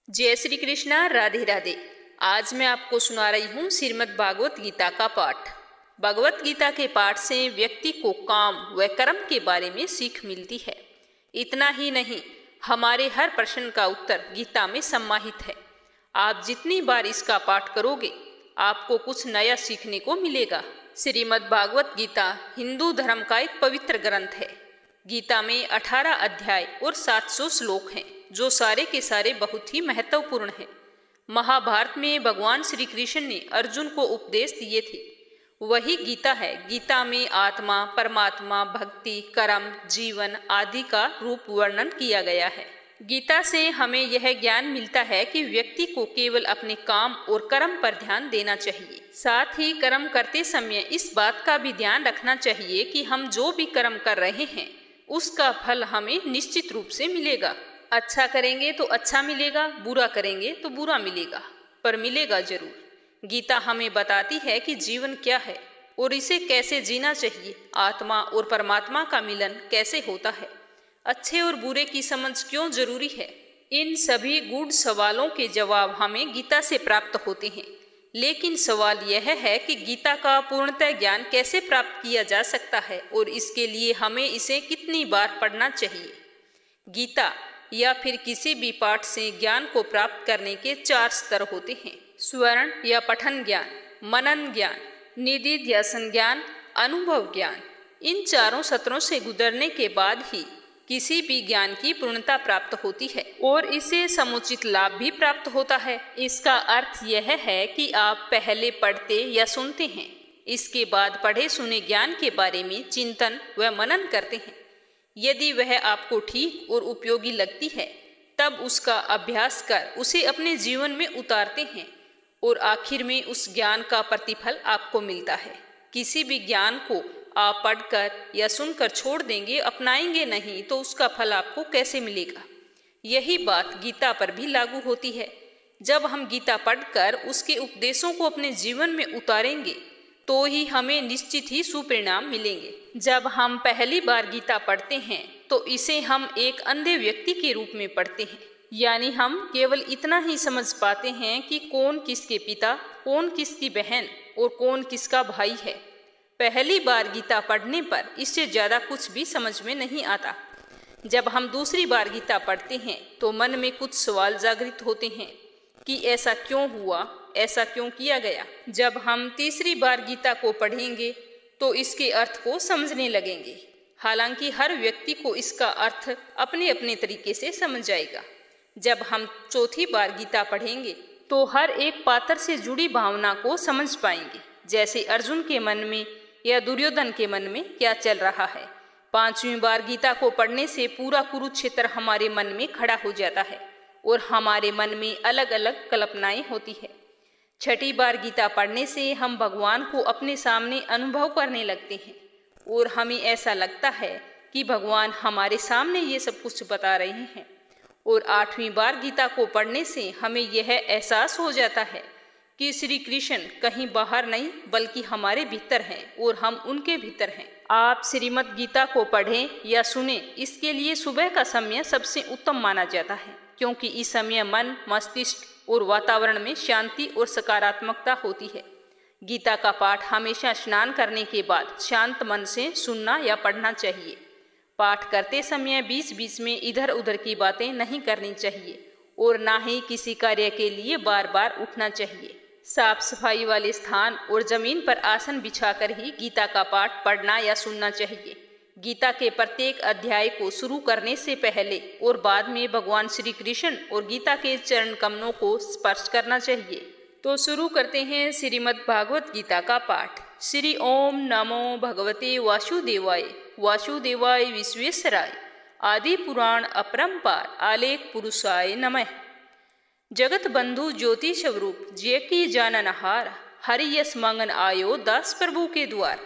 जय श्री कृष्णा, राधे राधे। आज मैं आपको सुना रही हूँ श्रीमद् भागवत गीता का पाठ। भगवत गीता के पाठ से व्यक्ति को काम व कर्म के बारे में सीख मिलती है। इतना ही नहीं, हमारे हर प्रश्न का उत्तर गीता में समाहित है। आप जितनी बार इसका पाठ करोगे आपको कुछ नया सीखने को मिलेगा। श्रीमद् भागवत गीता हिंदू धर्म का एक पवित्र ग्रंथ है। गीता में 18 अध्याय और 700 श्लोक हैं, जो सारे के सारे बहुत ही महत्वपूर्ण हैं। महाभारत में भगवान श्री कृष्ण ने अर्जुन को उपदेश दिए थे, वही गीता है। गीता में आत्मा, परमात्मा, भक्ति, कर्म, जीवन आदि का रूप वर्णन किया गया है। गीता से हमें यह ज्ञान मिलता है कि व्यक्ति को केवल अपने काम और कर्म पर ध्यान देना चाहिए। साथ ही कर्म करते समय इस बात का भी ध्यान रखना चाहिए कि हम जो भी कर्म कर रहे हैं उसका फल हमें निश्चित रूप से मिलेगा। अच्छा करेंगे तो अच्छा मिलेगा, बुरा करेंगे तो बुरा मिलेगा, पर मिलेगा जरूर। गीता हमें बताती है कि जीवन क्या है और इसे कैसे जीना चाहिए। आत्मा और परमात्मा का मिलन कैसे होता है, अच्छे और बुरे की समझ क्यों जरूरी है। इन सभी गूढ़ सवालों के जवाब हमें गीता से प्राप्त होते हैं। लेकिन सवाल यह है कि गीता का पूर्णतः ज्ञान कैसे प्राप्त किया जा सकता है और इसके लिए हमें इसे कितनी बार पढ़ना चाहिए। गीता या फिर किसी भी पाठ से ज्ञान को प्राप्त करने के 4 स्तर होते हैं: स्वर्ण या पठन ज्ञान, मनन ज्ञान, निधिध्यासन ज्ञान, अनुभव ज्ञान। इन चारों सत्रों से गुजरने के बाद ही किसी भी ज्ञान की पूर्णता प्राप्त होती है और इसे समुचित लाभ भी प्राप्त होता है। इसका अर्थ यह है कि आप पहले पढ़ते या सुनते हैं, इसके बाद पढ़े सुने ज्ञान के बारे में चिंतन व मनन करते हैं। यदि वह आपको ठीक और उपयोगी लगती है तब उसका अभ्यास कर उसे अपने जीवन में उतारते हैं और आखिर में उस ज्ञान का प्रतिफल आपको मिलता है। किसी भी ज्ञान को आप पढ़कर या सुनकर छोड़ देंगे, अपनाएंगे नहीं, तो उसका फल आपको कैसे मिलेगा। यही बात गीता पर भी लागू होती है। जब हम गीता पढ़कर उसके उपदेशों को अपने जीवन में उतारेंगे तो ही हमें निश्चित ही सुपरिणाम मिलेंगे। जब हम पहली बार गीता पढ़ते हैं तो इसे हम एक अंधे व्यक्ति के रूप में पढ़ते हैं, यानी हम केवल इतना ही समझ पाते हैं कि कौन किसके पिता, कौन किसकी बहन और कौन किसका भाई है। पहली बार गीता पढ़ने पर इससे ज़्यादा कुछ भी समझ में नहीं आता। जब हम दूसरी बार गीता पढ़ते हैं तो मन में कुछ सवाल जागृत होते हैं कि ऐसा क्यों हुआ, ऐसा क्यों किया गया। जब हम तीसरी बार गीता को पढ़ेंगे तो इसके अर्थ को समझने लगेंगे। हालांकि हर व्यक्ति को इसका अर्थ अपने अपने तरीके से समझ जाएगा। जब हम चौथी बार गीता पढ़ेंगे तो हर एक पात्र से जुड़ी भावना को समझ पाएंगे, जैसे अर्जुन के मन में या दुर्योधन के मन में क्या चल रहा है। 5वीं बार गीता को पढ़ने से पूरा कुरुक्षेत्र हमारे मन में खड़ा हो जाता है और हमारे मन में अलग अलग कल्पनाएं होती है। 6ठी बार गीता पढ़ने से हम भगवान को अपने सामने अनुभव करने लगते हैं और हमें ऐसा लगता है कि भगवान हमारे सामने ये सब कुछ बता रहे हैं। और 8वीं बार गीता को पढ़ने से हमें यह एहसास हो जाता है कि श्री कृष्ण कहीं बाहर नहीं बल्कि हमारे भीतर हैं और हम उनके भीतर हैं। आप श्रीमद् गीता को पढ़ें या सुनें, इसके लिए सुबह का समय सबसे उत्तम माना जाता है, क्योंकि इस समय मन, मस्तिष्क और वातावरण में शांति और सकारात्मकता होती है। गीता का पाठ हमेशा स्नान करने के बाद शांत मन से सुनना या पढ़ना चाहिए। पाठ करते समय बीच बीच में इधर उधर की बातें नहीं करनी चाहिए और ना ही किसी कार्य के लिए बार बार उठना चाहिए। साफ सफाई वाले स्थान और जमीन पर आसन बिछाकर ही गीता का पाठ पढ़ना या सुनना चाहिए। गीता के प्रत्येक अध्याय को शुरू करने से पहले और बाद में भगवान श्री कृष्ण और गीता के चरण कमलों को स्पर्श करना चाहिए। तो शुरू करते हैं श्रीमद् भागवत गीता का पाठ। श्री ओम नमो भगवते वासुदेवाय, वासुदेवाय विश्वेश्वराय, आदि पुराण अपरंपार आलेख पुरुषाय नमः। जगत बंधु ज्योति स्वरूप जय की जाननहार, हरि यस मंगन आयो दास प्रभु के द्वार।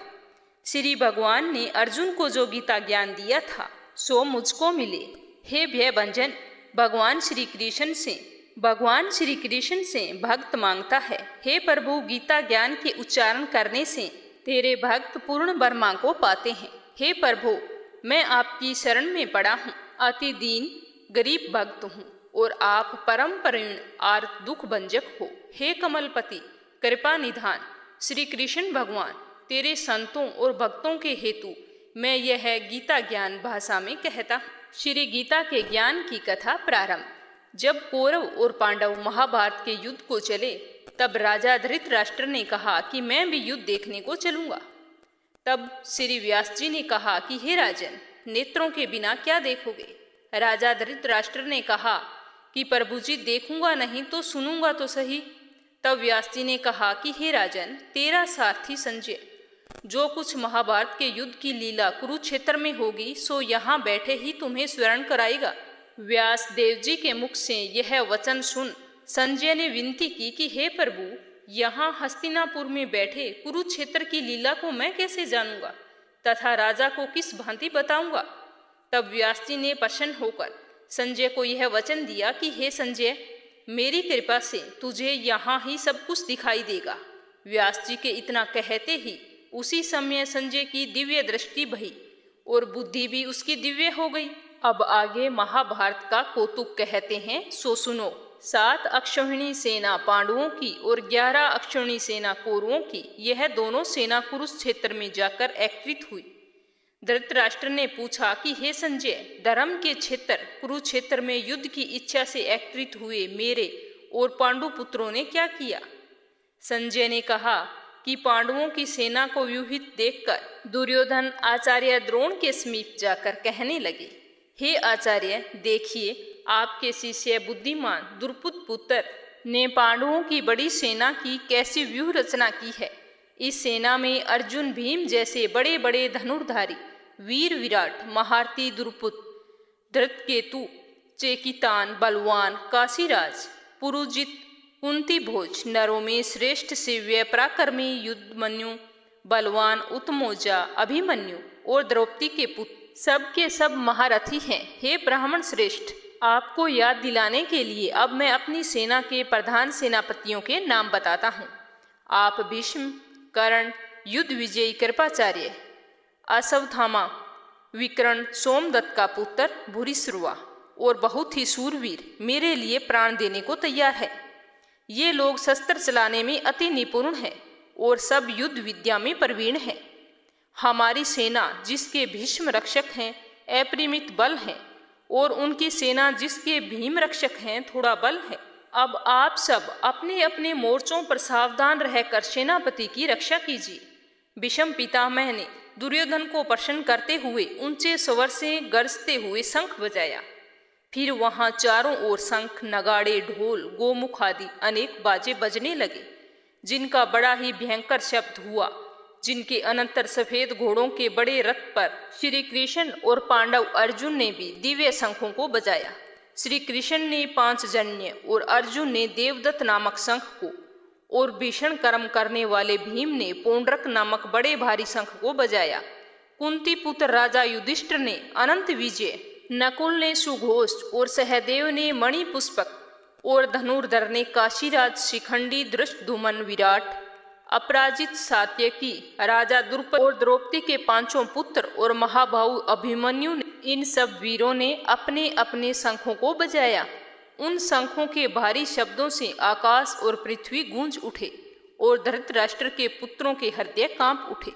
श्री भगवान ने अर्जुन को जो गीता ज्ञान दिया था सो मुझको मिले। हे भय भंजन, भगवान श्री कृष्ण से भक्त मांगता है, हे प्रभु गीता ज्ञान के उच्चारण करने से तेरे भक्त पूर्ण वर्मा को पाते हैं। हे प्रभु, मैं आपकी शरण में पड़ा हूँ, अति दीन गरीब भक्त हूँ। और आप परम परिण आर्त दुख भंजक हो। हे कमलपति कृपा निधान श्री कृष्ण भगवान, तेरे संतों और भक्तों के हेतु मैं यह गीता ज्ञान भाषा में कहता। श्री गीता के ज्ञान की कथा प्रारंभ। जब कौरव और पांडव महाभारत के युद्ध को चले तब राजा धृतराष्ट्र ने कहा कि मैं भी युद्ध देखने को चलूंगा। तब श्री व्यास जी ने कहा कि हे राजन, नेत्रों के बिना क्या देखोगे। राजा धृतराष्ट्र ने कहा कि प्रभु जी देखूंगा नहीं तो सुनूंगा तो सही। तब व्यास जी ने कहा कि हे राजन, तेरा सारथी संजय जो कुछ महाभारत के युद्ध की लीला कुरुक्षेत्र में होगी सो यहाँ बैठे ही तुम्हें स्मरण कराएगा। व्यास देव जी के मुख से यह वचन सुन संजय ने विनती की कि हे प्रभु, यहाँ हस्तिनापुर में बैठे कुरुक्षेत्र की लीला को मैं कैसे जानूंगा तथा राजा को किस भांति बताऊंगा। तब व्यास जी ने प्रसन्न होकर संजय को यह वचन दिया कि हे संजय, मेरी कृपा से तुझे यहाँ ही सब कुछ दिखाई देगा। व्यास जी के इतना कहते ही उसी समय संजय की दिव्य दृष्टि भई और बुद्धि भी उसकी दिव्य हो गई। अब आगे महाभारत का कौतुक कहते हैं, सो सुनो। 7 अक्षौहिणी सेना पांडवों की और 11 अक्षौहिणी सेना कौरवों की, यह दोनों सेना कुरुक्षेत्र में जाकर एकत्रित हुई। धृतराष्ट्र ने पूछा कि हे संजय, धर्म के क्षेत्र कुरुक्षेत्र में युद्ध की इच्छा से एकत्रित हुए मेरे और पांडु पुत्रों ने क्या किया। संजय ने कहा कि पांडवों की सेना को व्यूहित देखकर दुर्योधन आचार्य द्रोण के समीप जाकर कहने लगे, हे आचार्य, देखिए आपके शिष्य बुद्धिमान द्रुपद पुत्र ने पांडवों की बड़ी सेना की कैसी व्यूह रचना की है। इस सेना में अर्जुन भीम जैसे बड़े बड़े धनुर्धारी वीर विराट महारथी द्रुपद, धृतकेतु, चेकितान बलवान, काशीराज, पुरुजित, कुंती भोज, नरों में श्रेष्ठ शिव्य पराक्रमी युद्धमन्यु, बलवान उत्तमौजा, अभिमन्यु और द्रौपदी के पुत्र सब के सब महारथी हैं। हे ब्राह्मण श्रेष्ठ, आपको याद दिलाने के लिए अब मैं अपनी सेना के प्रधान सेनापतियों के नाम बताता हूँ। आप भीष्म, कर्ण, युद्ध विजयी कृपाचार्य, अश्वत्थामा, विकर्ण, सोमदत्त का पुत्र भूरिश्रवा और बहुत ही सूरवीर मेरे लिए प्राण देने को तैयार है। ये लोग शस्त्र चलाने में अति निपुण हैं और सब युद्ध विद्या में प्रवीण हैं। हमारी सेना जिसके भीष्म रक्षक हैं अपरिमित बल है और उनकी सेना जिसके भीम रक्षक हैं थोड़ा बल है। अब आप सब अपने अपने मोर्चों पर सावधान रहकर सेनापति की रक्षा कीजिए। भीष्म पितामह ने दुर्योधन को प्रसन्न करते हुए ऊंचे स्वर से गरजते हुए शंख बजाया। फिर वहां चारों ओर शंख, नगाड़े, ढोल, गोमुख आदि अनेक बाजे बजने लगे, जिनका बड़ा ही भयंकर शब्द हुआ। जिनके अनंतर सफेद घोड़ों के बड़े रथ पर श्री कृष्ण और पांडव अर्जुन ने भी दिव्य शंखों को बजाया। श्री कृष्ण ने 5 जन्य और अर्जुन ने देवदत्त नामक शंख को और भीषण कर्म करने वाले भीम ने पौंड्रक नामक बड़े भारी शंख को बजाया। कुंती पुत्र राजा युधिष्ठिर ने अनंत विजय, नकुल ने सुघोष और सहदेव ने मणि पुष्पक और धनुर्धर ने काशीराज, शिखंडी, धृष्टद्युम्न, विराट, अपराजित, सात्यकी, राजा द्रुपद और द्रौपदी के 5 पुत्र और महाबाहु अभिमन्यु ने, इन सब वीरों ने अपने अपने शंखों को बजाया। उन शंखों के भारी शब्दों से आकाश और पृथ्वी गूंज उठे और धृतराष्ट्र के पुत्रों के हृदय कांप उठे।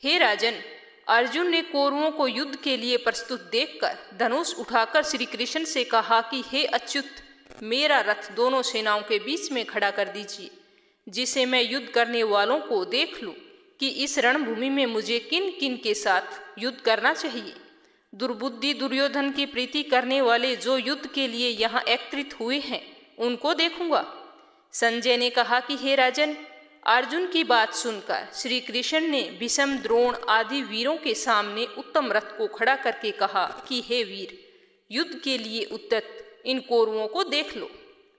हे राजन, अर्जुन ने कौरवों को युद्ध के लिए प्रस्तुत देखकर धनुष उठाकर श्री कृष्ण से कहा कि हे अच्युत, मेरा रथ दोनों सेनाओं के बीच में खड़ा कर दीजिए, जिसे मैं युद्ध करने वालों को देख लूं कि इस रणभूमि में मुझे किन किन के साथ युद्ध करना चाहिए। दुर्बुद्धि दुर्योधन की प्रीति करने वाले जो युद्ध के लिए यहाँ एकत्रित हुए हैं उनको देखूंगा। संजय ने कहा कि हे राजन, अर्जुन की बात सुनकर श्री कृष्ण ने भीष्म, द्रोण आदि वीरों के सामने उत्तम रथ को खड़ा करके कहा कि हे वीर, युद्ध के लिए उद्यत इन कौरवों को देख लो।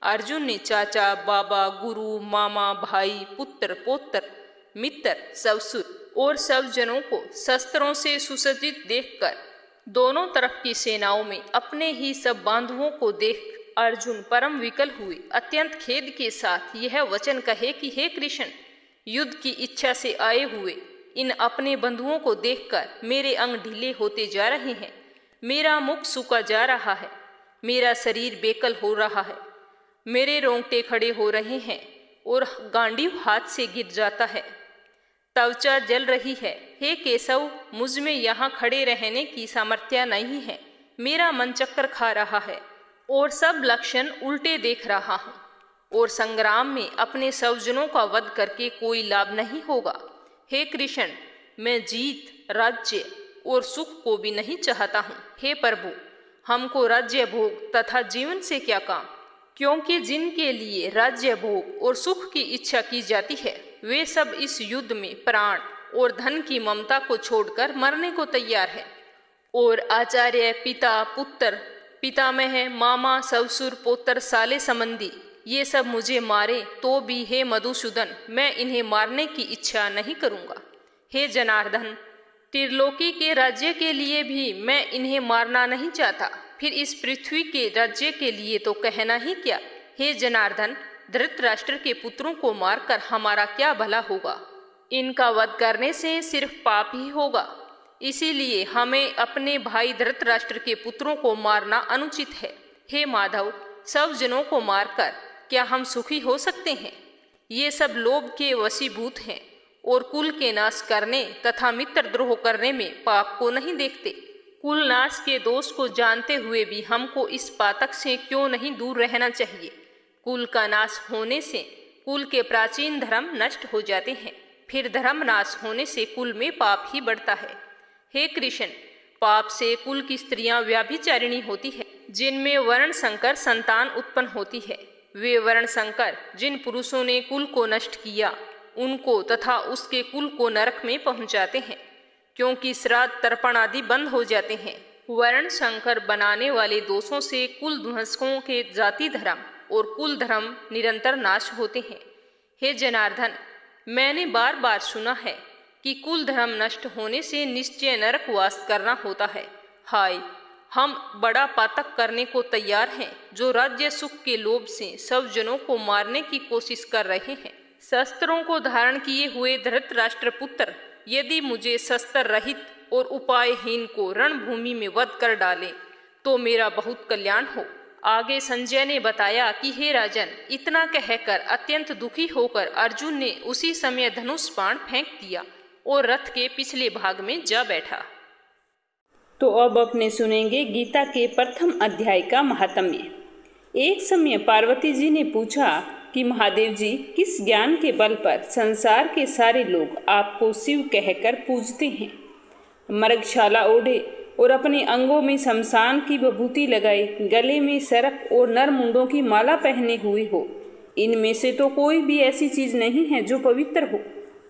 अर्जुन ने चाचा, बाबा, गुरु, मामा, भाई, पुत्र, पौत्र, मित्र, ससुर और सब जनों को शस्त्रों से सुसज्जित देखकर दोनों तरफ की सेनाओं में अपने ही सब बांधवों को देख अर्जुन परम विकल हुए अत्यंत खेद के साथ यह वचन कहे कि हे कृष्ण, युद्ध की इच्छा से आए हुए इन अपने बंधुओं को देखकर मेरे अंग ढीले होते जा रहे हैं, मेरा मुख सूखा जा रहा है। मेरा शरीर बेकल हो रहा है, मेरे रोंगटे खड़े हो रहे हैं और गांडीव हाथ से गिर जाता है। त्वचा जल रही है। हे केशव, मुझ में यहाँ खड़े रहने की सामर्थ्य नहीं है। मेरा मन चक्कर खा रहा है और सब लक्षण उल्टे देख रहा हूँ, और संग्राम में अपने स्वजनों का वध करके कोई लाभ नहीं होगा। हे कृष्ण, मैं जीत, राज्य और सुख को भी नहीं चाहता हूँ। हे प्रभु, हमको राज्य भोग तथा जीवन से क्या काम, क्योंकि जिनके लिए राज्य भोग और सुख की इच्छा की जाती है वे सब इस युद्ध में प्राण और धन की ममता को छोड़कर मरने को तैयार है। और आचार्य, पिता, पुत्र, पितामह, मामा, ससुर, पोतर, साले संबंधी ये सब मुझे मारे तो भी हे मधुसूदन, मैं इन्हें मारने की इच्छा नहीं करूँगा। हे जनार्दन, त्रिलोकी के राज्य के लिए भी मैं इन्हें मारना नहीं चाहता, फिर इस पृथ्वी के राज्य के लिए तो कहना ही क्या। हे जनार्दन, धृतराष्ट्र के पुत्रों को मारकर हमारा क्या भला होगा? इनका वध करने से सिर्फ पाप ही होगा। इसीलिए हमें अपने भाई धृतराष्ट्र के पुत्रों को मारना अनुचित है। हे माधव, सब जनों को मारकर क्या हम सुखी हो सकते हैं? ये सब लोभ के वशीभूत हैं और कुल के नाश करने तथा मित्रद्रोह करने में पाप को नहीं देखते। कुल नाश के दोष को जानते हुए भी हमको इस पातक से क्यों नहीं दूर रहना चाहिए? कुल का नाश होने से कुल के प्राचीन धर्म नष्ट हो जाते हैं, फिर धर्म नाश होने से कुल में पाप ही बढ़ता है। हे कृष्ण, पाप से कुल की स्त्रियां व्याभिचारिणी होती है, जिनमें वर्ण संकर संतान उत्पन्न होती है। वे वर्ण संकर जिन पुरुषों ने कुल को नष्ट किया उनको तथा उसके कुल को नरक में पहुंचाते हैं, क्योंकि श्राद्ध तर्पण आदि बंद हो जाते हैं। वर्ण संकर बनाने वाले दोषों से कुल ध्वंसकों के जाति धर्म और कुल धर्म निरंतर नाश होते हैं। हे जनार्दन, मैंने बार बार सुना है कि कुल धर्म नष्ट होने से निश्चय नरकवास करना होता है। हाय, हम बड़ा पातक करने को तैयार हैं, जो राज्य सुख के लोभ से सब जनों को मारने की कोशिश कर रहे हैं। शस्त्रों को धारण किए हुए धृतराष्ट्र पुत्र यदि मुझे शस्त्र रहित और उपायहीन को रणभूमि में वध कर डाले तो मेरा बहुत कल्याण हो। आगे संजय ने बताया कि हे राजन, इतना कहकर अत्यंत दुखी होकर अर्जुन ने उसी समय धनुष बाण फेंक दिया और रथ के पिछले भाग में जा बैठा। तो अब अपने सुनेंगे गीता के प्रथम अध्याय का महात्म्य। एक समय पार्वती जी ने पूछा कि महादेव जी, किस ज्ञान के बल पर संसार के सारे लोग आपको शिव कहकर पूजते हैं? मृगशाला ओढ़े और अपने अंगों में शमशान की विभूति लगाए, गले में सर्प और नर मुंडों की माला पहने हुए हो, इनमें से तो कोई भी ऐसी चीज नहीं है जो पवित्र हो।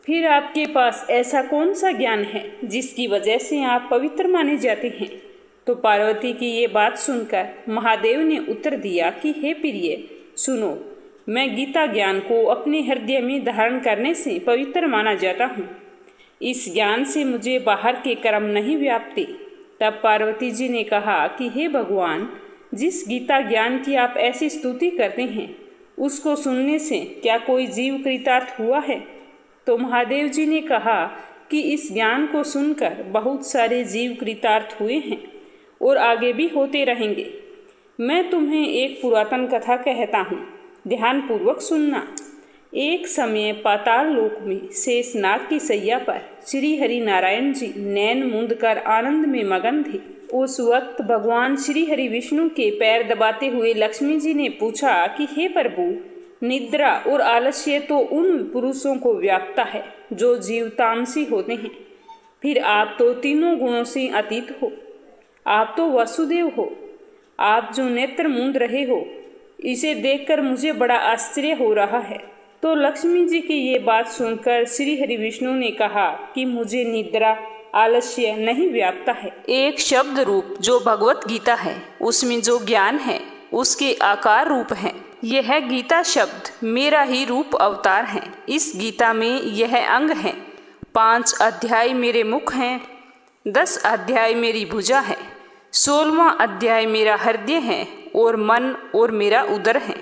फिर आपके पास ऐसा कौन सा ज्ञान है जिसकी वजह से आप पवित्र माने जाते हैं? तो पार्वती की ये बात सुनकर महादेव ने उत्तर दिया कि हे प्रिय, सुनो, मैं गीता ज्ञान को अपने हृदय में धारण करने से पवित्र माना जाता हूँ। इस ज्ञान से मुझे बाहर के कर्म नहीं व्यापते। तब पार्वती जी ने कहा कि हे भगवान, जिस गीता ज्ञान की आप ऐसी स्तुति करते हैं उसको सुनने से क्या कोई जीव कृतार्थ हुआ है? तो महादेव जी ने कहा कि इस ज्ञान को सुनकर बहुत सारे जीव कृतार्थ हुए हैं और आगे भी होते रहेंगे। मैं तुम्हें एक पुरातन कथा कहता हूँ, ध्यानपूर्वक सुनना। एक समय पाताल लोक में शेषनाग की सैया पर श्री हरि नारायण जी नैन मूंद कर आनंद में मगन थे। उस वक्त भगवान श्री हरि विष्णु के पैर दबाते हुए लक्ष्मी जी ने पूछा कि हे प्रभु, निद्रा और आलस्य तो उन पुरुषों को व्यापता है जो जीव तामसी होते हैं, फिर आप तो तीनों गुणों से अतीत हो। आप तो वसुदेव हो। आप जो नेत्र मूंद रहे हो, इसे देखकर मुझे बड़ा आश्चर्य हो रहा है। तो लक्ष्मी जी की ये बात सुनकर श्री हरि विष्णु ने कहा कि मुझे निद्रा आलस्य नहीं व्यापता है। एक शब्द रूप जो भगवत गीता है, उसमें जो ज्ञान है उसके आकार रूप है। यह गीता शब्द मेरा ही रूप अवतार है। इस गीता में यह अंग है। 5 अध्याय मेरे मुख हैं, 10 अध्याय मेरी भुजा है, 16वां अध्याय मेरा हृदय है और मन और मेरा उदर है,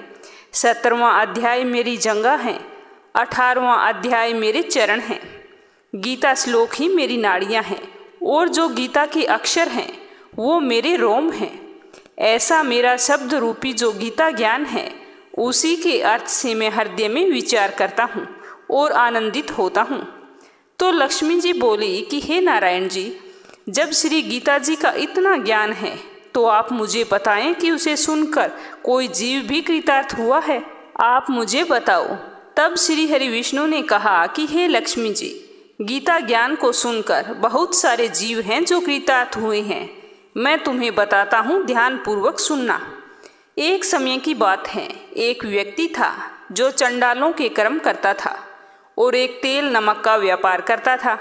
17वां अध्याय मेरी जंगा है, 18वां अध्याय मेरे चरण हैं। गीता श्लोक ही मेरी नाड़ियां हैं और जो गीता के अक्षर हैं वो मेरे रोम हैं। ऐसा मेरा शब्द रूपी जो गीता ज्ञान है, उसी के अर्थ से मैं हृदय में विचार करता हूँ और आनंदित होता हूँ। तो लक्ष्मी जी बोली कि हे नारायण जी, जब श्री गीता जी का इतना ज्ञान है तो आप मुझे बताएं कि उसे सुनकर कोई जीव भी कृतार्थ हुआ है। आप मुझे बताओ। तब श्री हरि विष्णु ने कहा कि हे लक्ष्मी जी, गीता ज्ञान को सुनकर बहुत सारे जीव हैं जो कृतार्थ हुए हैं। मैं तुम्हें बताता हूँ, ध्यान पूर्वक सुनना। एक समय की बात है, एक व्यक्ति था जो चंडालों के कर्म करता था और एक तेल नमक का व्यापार करता था।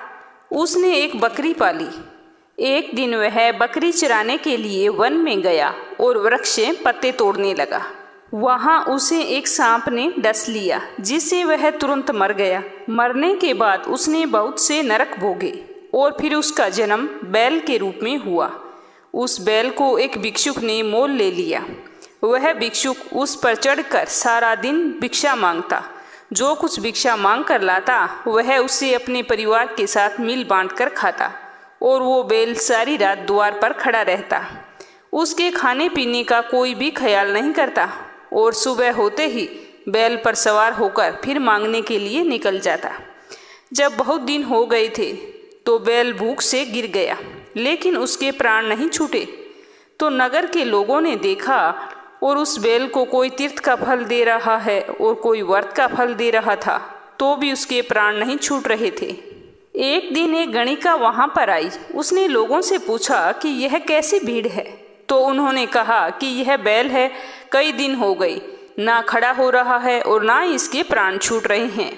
उसने एक बकरी पाली। एक दिन वह बकरी चराने के लिए वन में गया और वृक्ष से पत्ते तोड़ने लगा। वहाँ उसे एक सांप ने डस लिया, जिससे वह तुरंत मर गया। मरने के बाद उसने बहुत से नरक भोगे और फिर उसका जन्म बैल के रूप में हुआ। उस बैल को एक भिक्षुक ने मोल ले लिया। वह भिक्षुक उस पर चढ़कर सारा दिन भिक्षा मांगता। जो कुछ भिक्षा मांग कर लाता वह उसे अपने परिवार के साथ मिल बांट कर खाता और वो बैल सारी रात द्वार पर खड़ा रहता। उसके खाने पीने का कोई भी ख्याल नहीं करता और सुबह होते ही बैल पर सवार होकर फिर मांगने के लिए निकल जाता। जब बहुत दिन हो गए थे तो बैल भूख से गिर गया, लेकिन उसके प्राण नहीं छूटे। तो नगर के लोगों ने देखा और उस बैल को कोई तीर्थ का फल दे रहा है और कोई व्रत का फल दे रहा था, तो भी उसके प्राण नहीं छूट रहे थे। एक दिन एक गणिका वहां पर आई। उसने लोगों से पूछा कि यह कैसी भीड़ है। तो उन्होंने कहा कि यह बैल है, कई दिन हो गए, ना खड़ा हो रहा है और ना इसके प्राण छूट रहे हैं।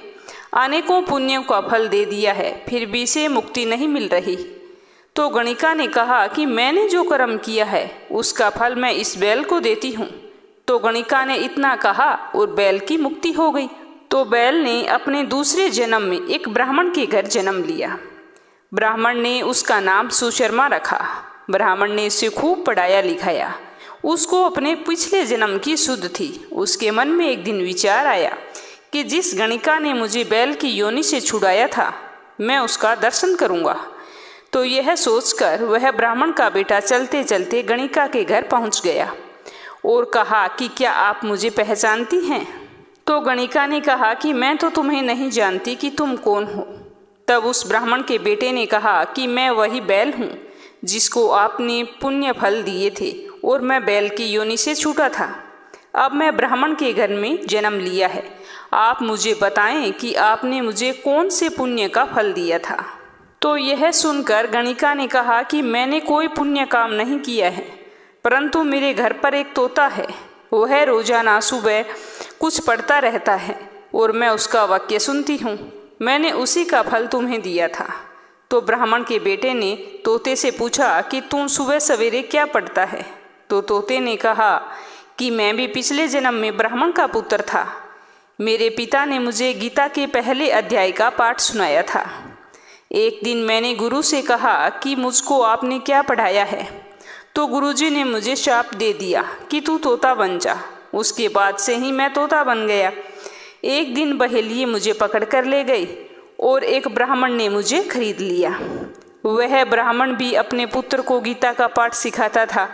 अनेकों पुण्यों का फल दे दिया है, फिर भी इसे मुक्ति नहीं मिल रही। तो गणिका ने कहा कि मैंने जो कर्म किया है उसका फल मैं इस बैल को देती हूँ। तो गणिका ने इतना कहा और बैल की मुक्ति हो गई। तो बैल ने अपने दूसरे जन्म में एक ब्राह्मण के घर जन्म लिया। ब्राह्मण ने उसका नाम सुशर्मा रखा। ब्राह्मण ने उसे खूब पढ़ाया लिखाया। उसको अपने पिछले जन्म की सुध थी। उसके मन में एक दिन विचार आया कि जिस गणिका ने मुझे बैल की योनि से छुड़ाया था, मैं उसका दर्शन करूँगा। तो यह सोचकर वह ब्राह्मण का बेटा चलते चलते गणिका के घर पहुँच गया और कहा कि क्या आप मुझे पहचानती हैं? तो गणिका ने कहा कि मैं तो तुम्हें नहीं जानती कि तुम कौन हो। तब उस ब्राह्मण के बेटे ने कहा कि मैं वही बैल हूँ जिसको आपने पुण्य फल दिए थे और मैं बैल की योनि से छूटा था। अब मैं ब्राह्मण के घर में जन्म लिया है। आप मुझे बताएं कि आपने मुझे कौन से पुण्य का फल दिया था। तो यह सुनकर गणिका ने कहा कि मैंने कोई पुण्य काम नहीं किया है, परंतु मेरे घर पर एक तोता है। वह रोजाना सुबह कुछ पढ़ता रहता है और मैं उसका वाक्य सुनती हूँ। मैंने उसी का फल तुम्हें दिया था। तो ब्राह्मण के बेटे ने तोते से पूछा कि तुम सुबह सवेरे क्या पढ़ता है? तो तोते ने कहा कि मैं भी पिछले जन्म में ब्राह्मण का पुत्र था। मेरे पिता ने मुझे गीता के पहले अध्याय का पाठ सुनाया था। एक दिन मैंने गुरु से कहा कि मुझको आपने क्या पढ़ाया है? तो गुरुजी ने मुझे शाप दे दिया कि तू तोता बन जा। उसके बाद से ही मैं तोता बन गया। एक दिन बहेलिए मुझे पकड़ कर ले गई और एक ब्राह्मण ने मुझे खरीद लिया। वह ब्राह्मण भी अपने पुत्र को गीता का पाठ सिखाता था।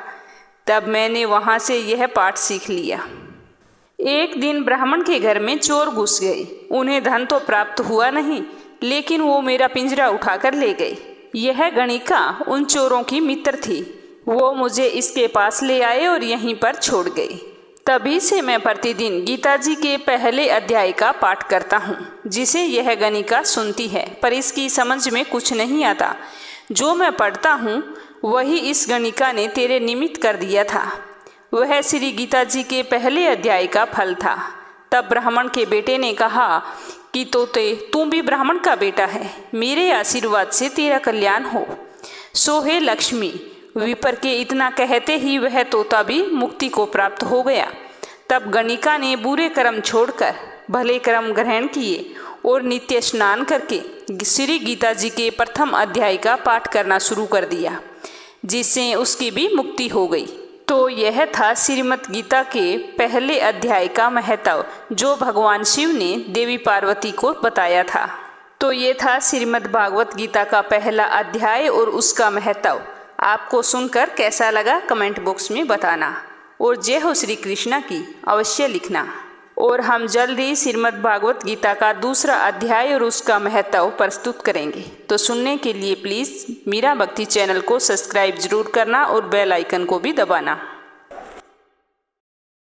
तब मैंने वहाँ से यह पाठ सीख लिया। एक दिन ब्राह्मण के घर में चोर घुस गए। उन्हें धन तो प्राप्त हुआ नहीं, लेकिन वो मेरा पिंजरा उठाकर ले गए। यह गणिका उन चोरों की मित्र थी। वो मुझे इसके पास ले आए और यहीं पर छोड़ गए। तभी से मैं प्रतिदिन गीता जी के पहले अध्याय का पाठ करता हूँ, जिसे यह गणिका सुनती है, पर इसकी समझ में कुछ नहीं आता। जो मैं पढ़ता हूँ वही इस गणिका ने तेरे निमित्त कर दिया था। वह श्री गीता जी के पहले अध्याय का फल था। तब ब्राह्मण के बेटे ने कहा कि तोते, तू भी ब्राह्मण का बेटा है, मेरे आशीर्वाद से तेरा कल्याण हो। सो हे लक्ष्मी। विपर के इतना कहते ही वह तोता भी मुक्ति को प्राप्त हो गया। तब गणिका ने बुरे कर्म छोड़कर भले कर्म ग्रहण किए और नित्य स्नान करके श्री गीता जी के प्रथम अध्याय का पाठ करना शुरू कर दिया, जिससे उसकी भी मुक्ति हो गई। तो यह था श्रीमद् गीता के पहले अध्याय का महत्व, जो भगवान शिव ने देवी पार्वती को बताया था। तो ये था श्रीमद् भागवत गीता का पहला अध्याय और उसका महत्व। आपको सुनकर कैसा लगा कमेंट बॉक्स में बताना और जय हो श्री कृष्णा की अवश्य लिखना। और हम जल्द ही श्रीमद् भागवत गीता का दूसरा अध्याय और उसका महत्व प्रस्तुत करेंगे। तो सुनने के लिए प्लीज़ मीरा भक्ति चैनल को सब्सक्राइब जरूर करना और बेल आइकन को भी दबाना।